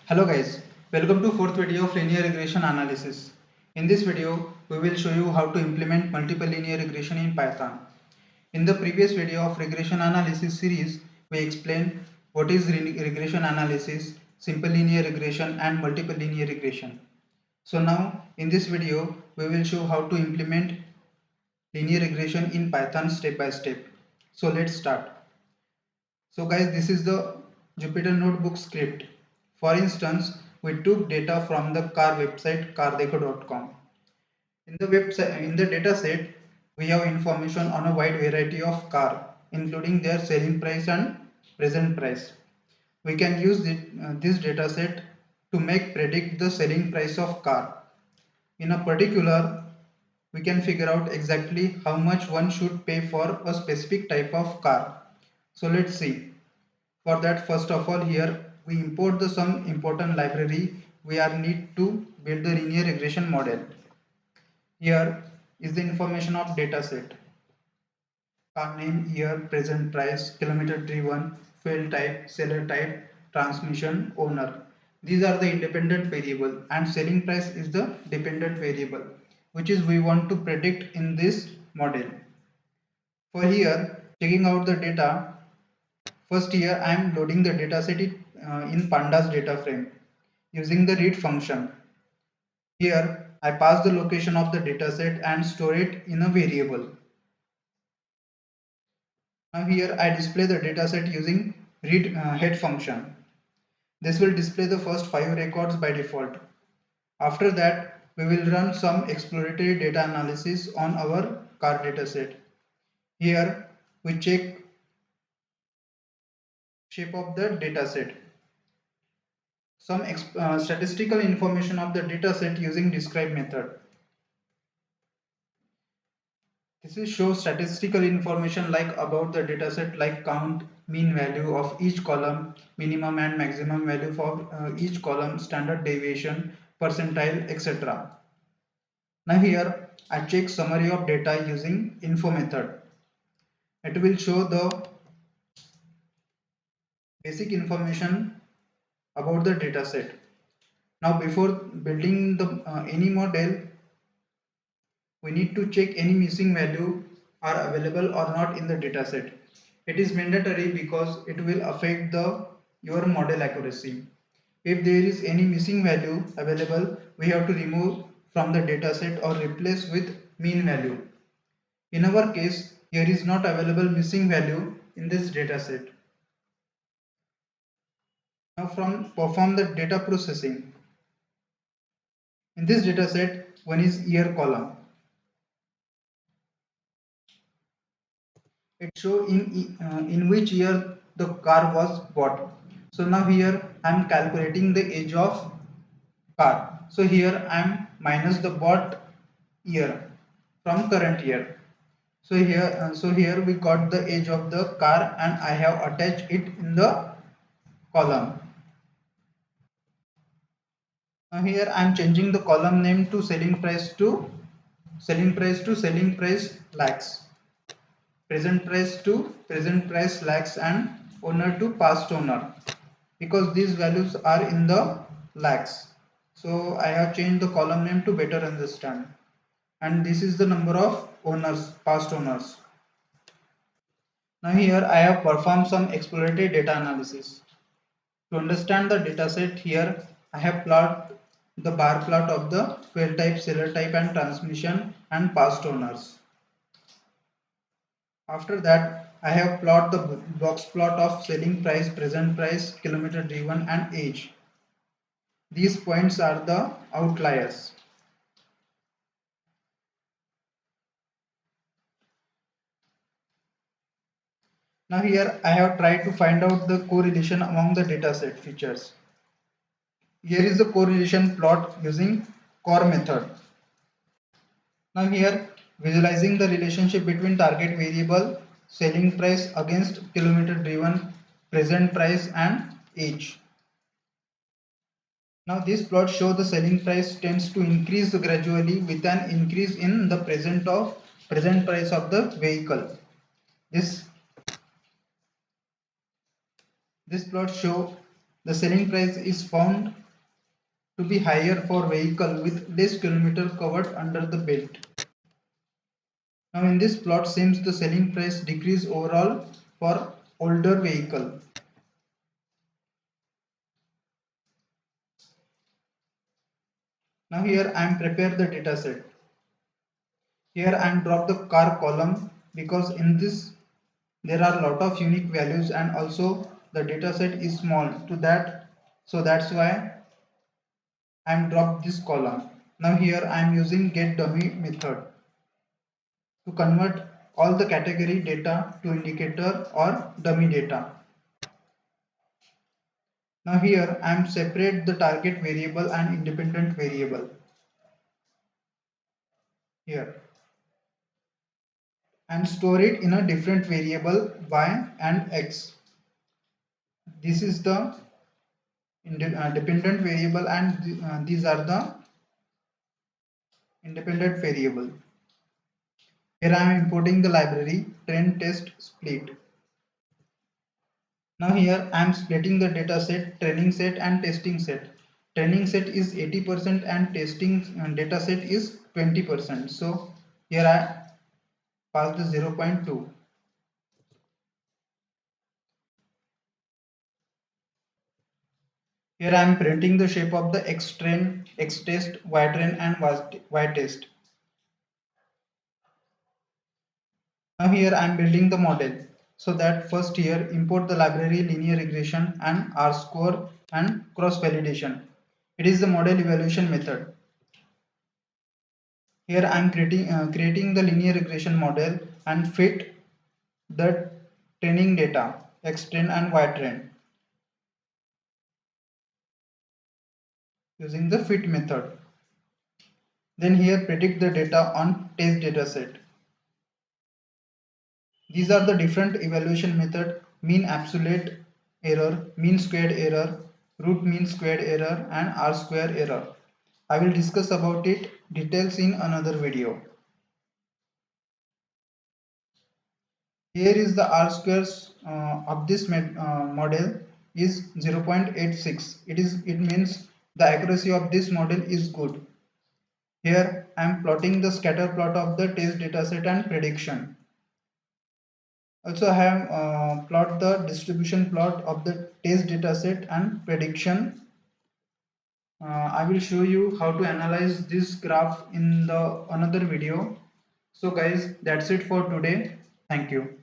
Hello guys, welcome to fourth video of linear regression analysis. In this video, we will show you how to implement multiple linear regression in Python. In the previous video of regression analysis series, we explained what is regression analysis, simple linear regression and multiple linear regression. So now in this video, we will show how to implement linear regression in Python step by step. So let's start. So guys, this is the Jupyter Notebook script. For instance, we took data from the car website cardeko.com. In the data set, we have information on a wide variety of car, including their selling price and present price. We can use this data set to predict the selling price of car. In a particular, we can figure out exactly how much one should pay for a specific type of car. So let's see. For that, first of all, here we import some important library we are need to build the linear regression model. Here is the information of data set. Car name, year, present price, kilometer driven, field type, seller type, transmission, owner. These are the independent variable and selling price is the dependent variable, which is we want to predict in this model. For here, checking out the data, first here I am loading the dataset in pandas data frame using the read function. Here I pass the location of the dataset and store it in a variable. Now here I display the dataset using read head function. This will display the first 5 records by default. After that, we will run some exploratory data analysis on our car dataset. Here we check shape of the dataset. Some statistical information of the dataset using describe method. This is show statistical information like about the dataset like count, mean value of each column, minimum and maximum value for each column, standard deviation, percentile, etc. Now here I check summary of data using info method. It will show the basic information about the dataset. Now before building any model, we need to check any missing value are available or not in the dataset. It is mandatory because it will affect your model accuracy. If there is any missing value available, we have to remove from the dataset or replace with mean value. In our case, here is not available missing value in this dataset. Now perform the data processing. In this dataset, one is year column. It show in which year the car was bought. So now here I am calculating the age of car. So here I am minus the bought year from current year. So here we got the age of the car and I have attached it in the column. Now here I am changing the column name to selling price selling price lakhs, present price to present price lakhs, and owner to past owner, because these values are in the lakhs. So I have changed the column name to better understand. And this is the number of owners, past owners. Now here I have performed some exploratory data analysis. To understand the dataset, here I have plotted the bar plot of the field type, seller type, and transmission and past owners. After that, I have plotted the box plot of selling price, present price, kilometer driven, and age. These points are the outliers. Now here I have tried to find out the correlation among the dataset features. Here is the correlation plot using core method. Now here visualizing the relationship between target variable selling price against kilometer driven, present price, and age. Now this plot shows the selling price tends to increase gradually with an increase in the present price of the vehicle. This plot shows the selling price is found to be higher for vehicle with less kilometer covered under the belt. Now in this plot seems the selling price decrease overall for older vehicle. Now here I am prepare the data set. Here I am drop the car column because in this there are lot of unique values and also the data set is small to that, so that's why I am drop this column. Now here I am using get dummy method to convert all the category data to indicator or dummy data. Now here I am separate the target variable and independent variable here and store it in a different variable y and x. This is the dependent variable and these are the independent variable. Here I am importing the library train test split. Now here I am splitting the data set, training set and testing set. Training set is 80% and testing data set is 20%. So here I pass the 0.2. Here I am printing the shape of the X train, X test, Y train and Y test. Now here I am building the model. So that first here import the library linear regression and R score and cross validation. It is the model evaluation method. Here I am creating the linear regression model and fit the training data X train and Y train using the fit method. Then here predict the data on test dataset. These are the different evaluation method: mean absolute error, mean squared error, root mean squared error and R square error. I will discuss about it details in another video. Here is the R squares of this model is 0.86. It means the accuracy of this model is good. Here I am plotting the scatter plot of the test dataset and prediction. Also I have plot the distribution plot of the test dataset and prediction. I will show you how to analyze this graph in the another video. So guys, that's it for today. Thank you.